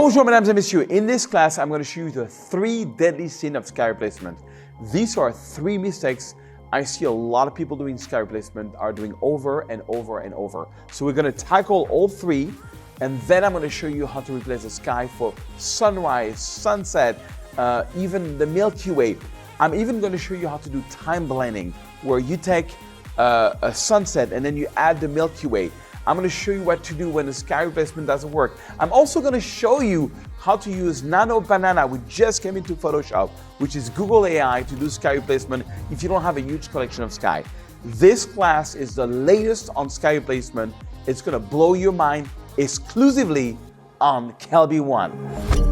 Bonjour, mesdames et messieurs. In this class, I'm going to show you the 3 deadly sins of sky replacement. These are 3 mistakes I see a lot of people doing sky replacement are doing over and over and over. So we're going to tackle all 3, and then I'm going to show you how to replace the sky for sunrise, sunset, even the Milky Way. I'm even going to show you how to do time blending, where you take a sunset and then you add the Milky Way. I'm going to show you what to do when the sky replacement doesn't work. I'm also going to show you how to use Nano Banana, which just came into Photoshop, which is Google AI, to do sky replacement if you don't have a huge collection of sky. This class is the latest on sky replacement. It's going to blow your mind exclusively on Kelby One.